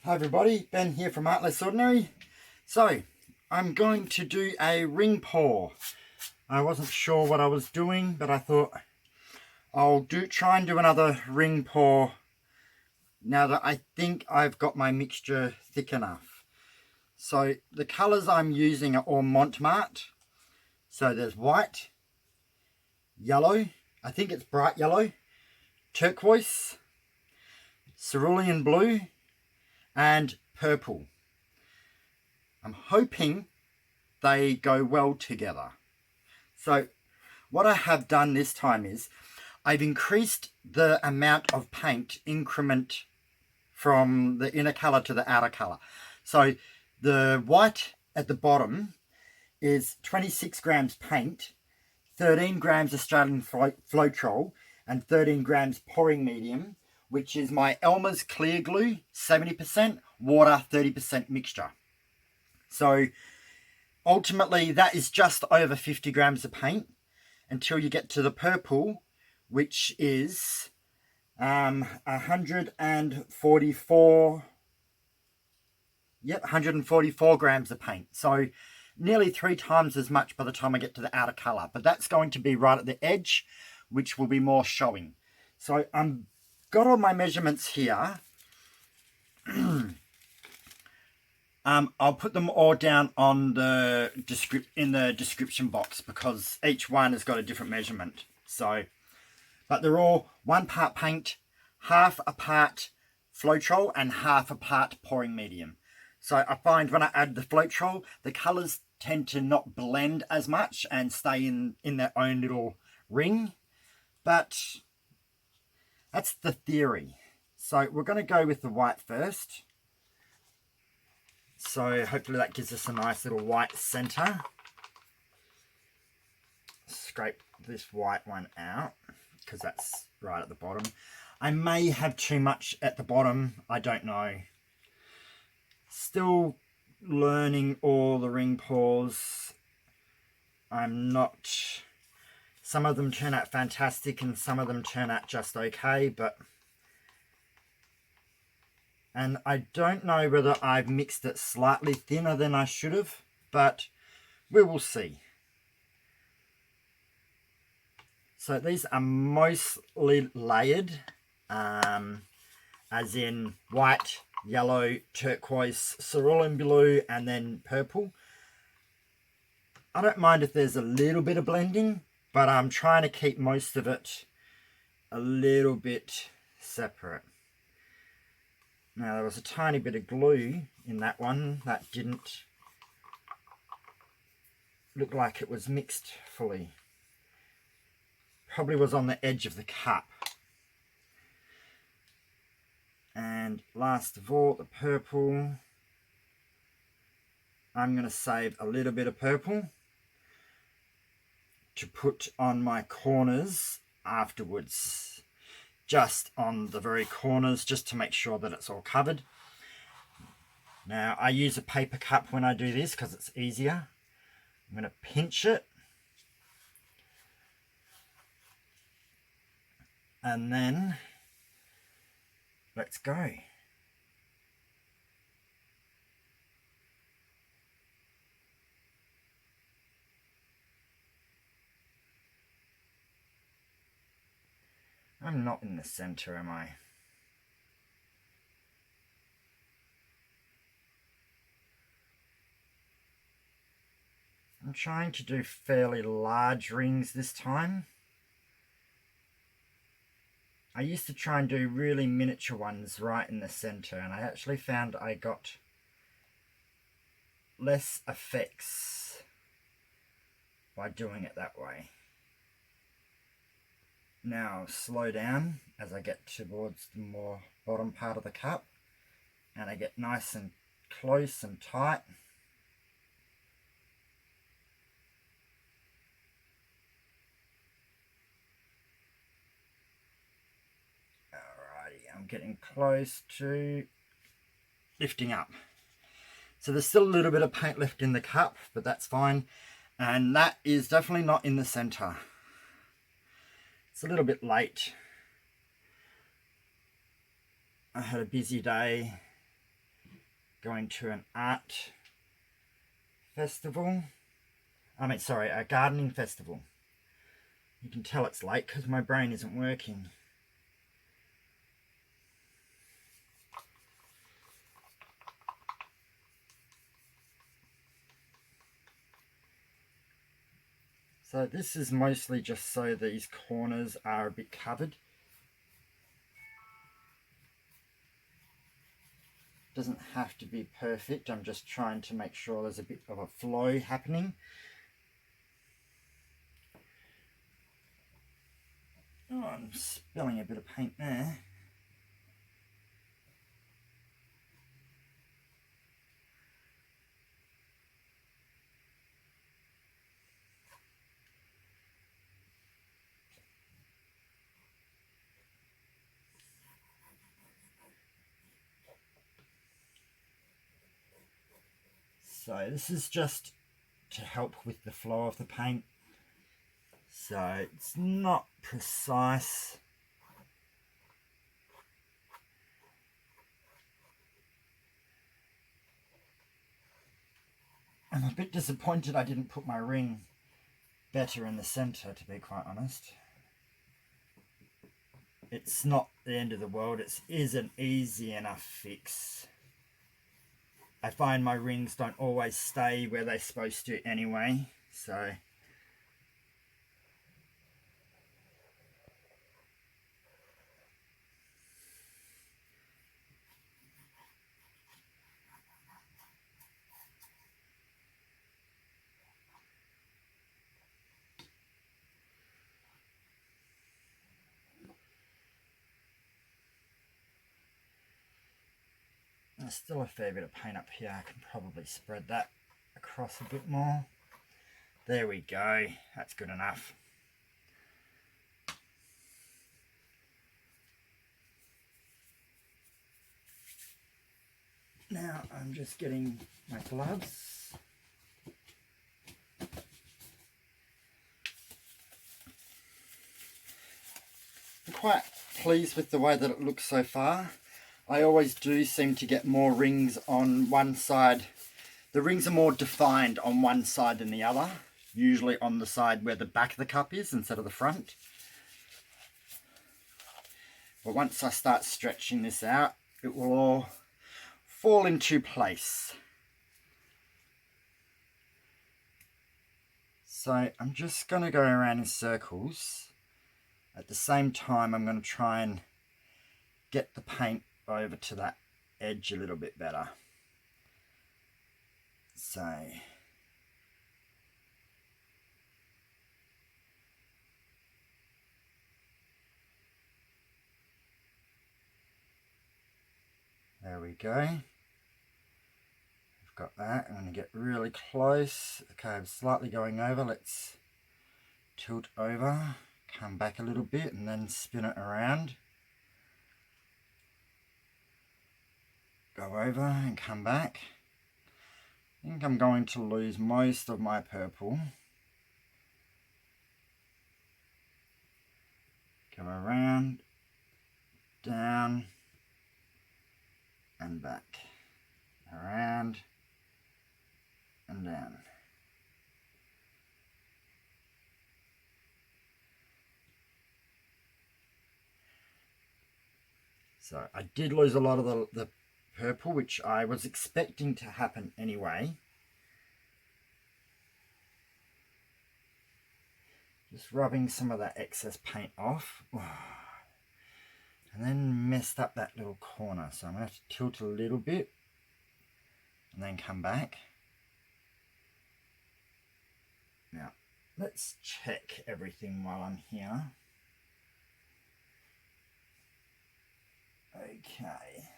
Hi everybody, Ben here from Art Less Ordinary. So, I'm going to do a ring pour. I wasn't sure what I was doing, but I thought I'll try and do another ring pour now that I think I've got my mixture thick enough. So, the colours I'm using are all marte. So there's white, yellow, I think it's bright yellow, turquoise, cerulean blue, and purple. I'm hoping they go well together. So what I have done this time is I've increased the amount of paint increment from the inner colour to the outer colour. So the white at the bottom is 26 grams paint, 13 grams Australian floetrol, and 13 grams pouring medium, which is my Elmer's clear glue, 70%, water, 30% mixture. So ultimately that is just over 50 grams of paint until you get to the purple, which is 144 grams of paint. So nearly 3 times as much by the time I get to the outer colour. But that's going to be right at the edge, which will be more showing. So I'm got all my measurements here. I'll put them all down on the in the description box because each one has got a different measurement. So, but they're all 1 part paint, half a part floetrol, and half a part pouring medium. So I find when I add the floetrol, the colours tend to not blend as much and stay in their own little ring. But that's the theory. So we're going to go with the white first. So hopefully that gives us a nice little white centre. Scrape this white one out because that's right at the bottom. I may have too much at the bottom, I don't know. Still learning all the ring pours. I'm not... Some of them turn out fantastic and some of them turn out just okay, but... And I don't know whether I've mixed it slightly thinner than I should have, but we will see. So these are mostly layered, as in white, yellow, turquoise, cerulean blue, and then purple. I don't mind if there's a little bit of blending, but I'm trying to keep most of it a little bit separate. Now there was a tiny bit of glue in that one that didn't look like it was mixed fully. Probably was on the edge of the cup. And last of all, the purple. I'm going to save a little bit of purple to put on my corners afterwards. Just on the very corners, just to make sure that it's all covered. Now, I use a paper cup when I do this because it's easier. I'm going to pinch it. And then, let's go. I'm not in the center, am I? I'm trying to do fairly large rings this time. I used to try and do really miniature ones right in the center, and I actually found I got less effects by doing it that way. Now slow down as I get towards the more bottom part of the cup and I get nice and close and tight. Alrighty, I'm getting close to lifting up. So there's still a little bit of paint left in the cup, but that's fine. And that is definitely not in the center. It's a little bit late. I had a busy day going to an art festival. Sorry, a gardening festival. You can tell it's late because my brain isn't working. So this is mostly just so these corners are a bit covered. Doesn't have to be perfect. I'm just trying to make sure there's a bit of a flow happening. Oh, I'm spilling a bit of paint there. So this is just to help with the flow of the paint. So it's not precise. I'm a bit disappointed I didn't put my ring better in the center, to be quite honest. It's not the end of the world. It is an easy enough fix. I find my rings don't always stay where they're supposed to anyway, so there's still a fair bit of paint up here. I can probably spread that across a bit more. There we go. That's good enough. Now I'm just getting my gloves. I'm quite pleased with the way that it looks so far. I always do seem to get more rings on one side. The rings are more defined on one side than the other, usually on the side where the back of the cup is instead of the front. But once I start stretching this out, it will all fall into place. So I'm just going to go around in circles. At the same time, I'm going to try and get the paint over to that edge a little bit better. So there we go. I've got that. I'm going to get really close. Okay, I'm slightly going over. Let's tilt over, come back a little bit, and then spin it around. Go over and come back. I think I'm going to lose most of my purple. Come around, down, and back. Around and down. So I did lose a lot of the purple, which I was expecting to happen anyway. Just rubbing some of that excess paint off. And then messed up that little corner. So I'm going to have to tilt a little bit and then come back. Now, let's check everything while I'm here. Okay.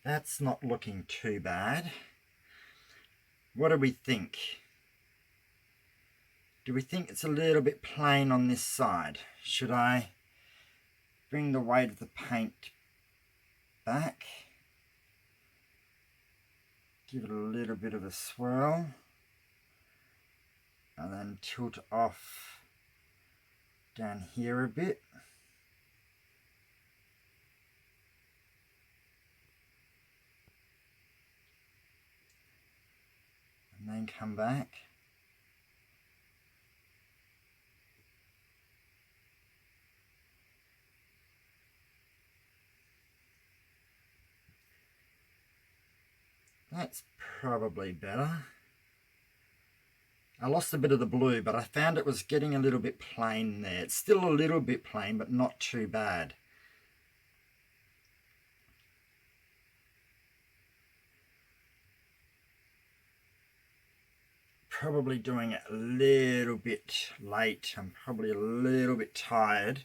That's not looking too bad. What do we think? Do we think it's a little bit plain on this side? Should I bring the weight of the paint back? Give it a little bit of a swirl. And then tilt off down here a bit. then come back. That's probably better. I lost a bit of the blue, but I found it was getting a little bit plain there. It's still a little bit plain, but not too bad. Probably doing it a little bit late. I'm probably a little bit tired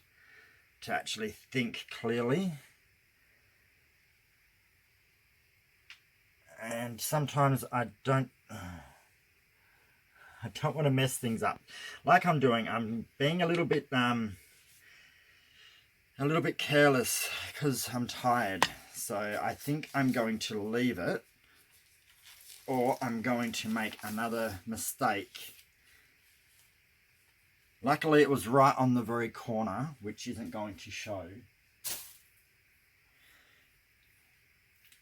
to actually think clearly. And sometimes I don't want to mess things up like I'm doing. I'm being a little bit careless because I'm tired. So I think I'm going to leave it, or I'm going to make another mistake. Luckily it was right on the very corner, which isn't going to show.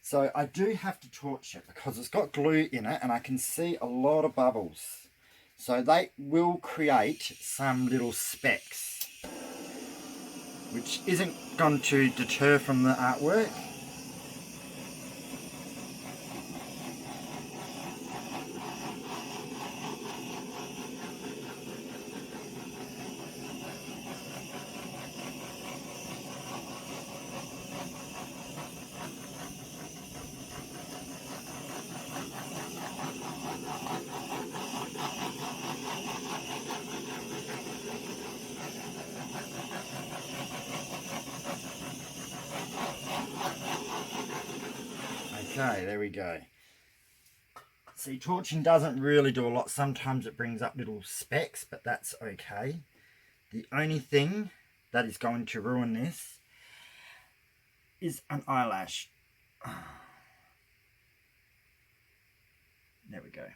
So I do have to torch it because it's got glue in it and I can see a lot of bubbles. So they will create some little specks, which isn't going to deter from the artwork. Okay, there we go. See, torching doesn't really do a lot. Sometimes it brings up little specks, but that's okay. The only thing that is going to ruin this is an eyelash. There we go.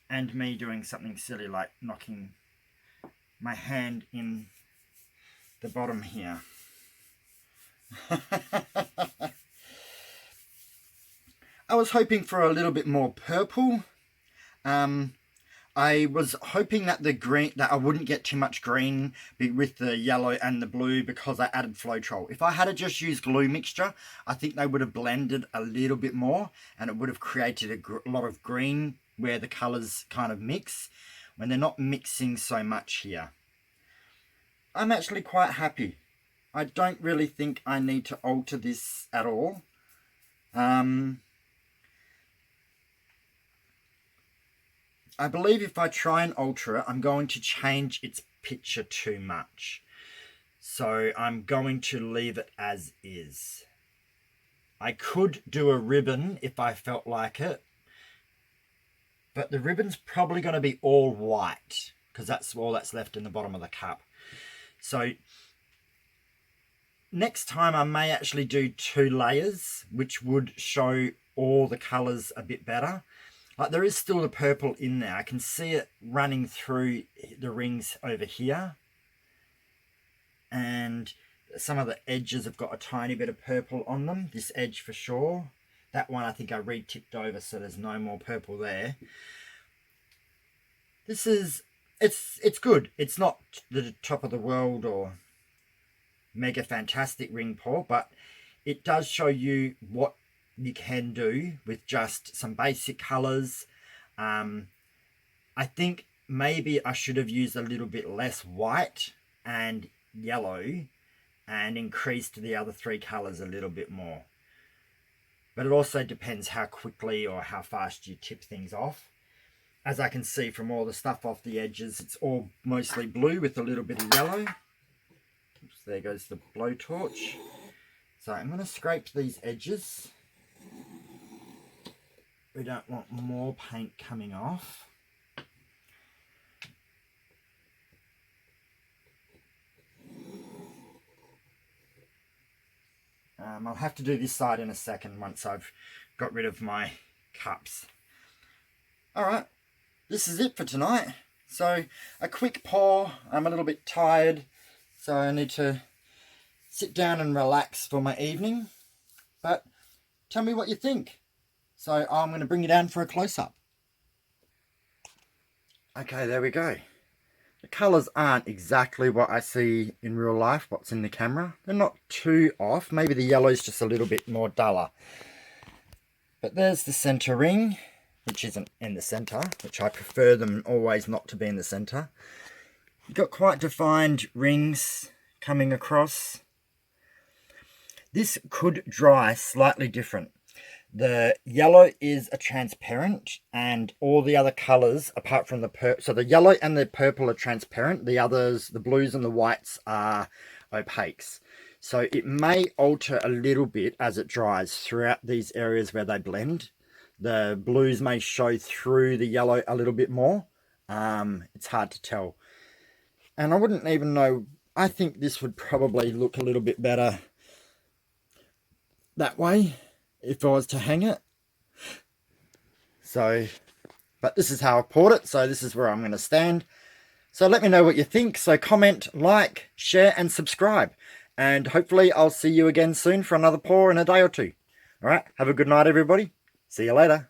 And me doing something silly like knocking my hand in the bottom here. I was hoping for a little bit more purple. I was hoping that I wouldn't get too much green with the yellow and the blue because I added floetrol. If I had just used glue mixture, I think they would have blended a little bit more and it would have created a lot of green where the colors kind of mix when they're not mixing so much here. I'm actually quite happy. I don't really think I need to alter this at all. I believe if I try and alter it, I'm going to change its picture too much. So I'm going to leave it as is. I could do a ribbon if I felt like it, but the ribbon's probably going to be all white because that's all that's left in the bottom of the cup. So next time I may actually do 2 layers, which would show all the colours a bit better. Like there is still the purple in there. I can see it running through the rings over here. And some of the edges have got a tiny bit of purple on them. This edge for sure. That one I think I re-tipped over so there's no more purple there. This is, it's good. It's not the top of the world or mega fantastic ring pour, but it does show you what you can do with just some basic colors. I think maybe I should have used a little bit less white and yellow and increased the other 3 colors a little bit more. But it also depends how quickly or how fast you tip things off. As I can see from all the stuff off the edges, it's all mostly blue with a little bit of yellow. Oops, there goes the blowtorch. So I'm going to scrape these edges. We don't want more paint coming off. I'll have to do this side in a second once I've got rid of my cups. Alright, this is it for tonight. So a quick pour. I'm a little bit tired, so I need to sit down and relax for my evening. But tell me what you think. So I'm going to bring you down for a close-up. Okay, there we go. The colours aren't exactly what I see in real life, what's in the camera. They're not too off. Maybe the yellow's just a little bit more duller. But there's the centre ring, which isn't in the centre, which I prefer them always not to be in the centre. You've got quite defined rings coming across. This could dry slightly different. The yellow is a transparent, and all the other colours apart from the purple, so the yellow and the purple are transparent, the others, the blues and the whites, are opaques. So it may alter a little bit as it dries throughout these areas where they blend. The blues may show through the yellow a little bit more. It's hard to tell. And I wouldn't even know, I think this would probably look a little bit better that way if I was to hang it. So, but this is how I poured it, so this is where I'm going to stand. So let me know what you think. So comment, like, share and subscribe. And hopefully I'll see you again soon for another pour in a day or two. Alright, have a good night everybody. See you later.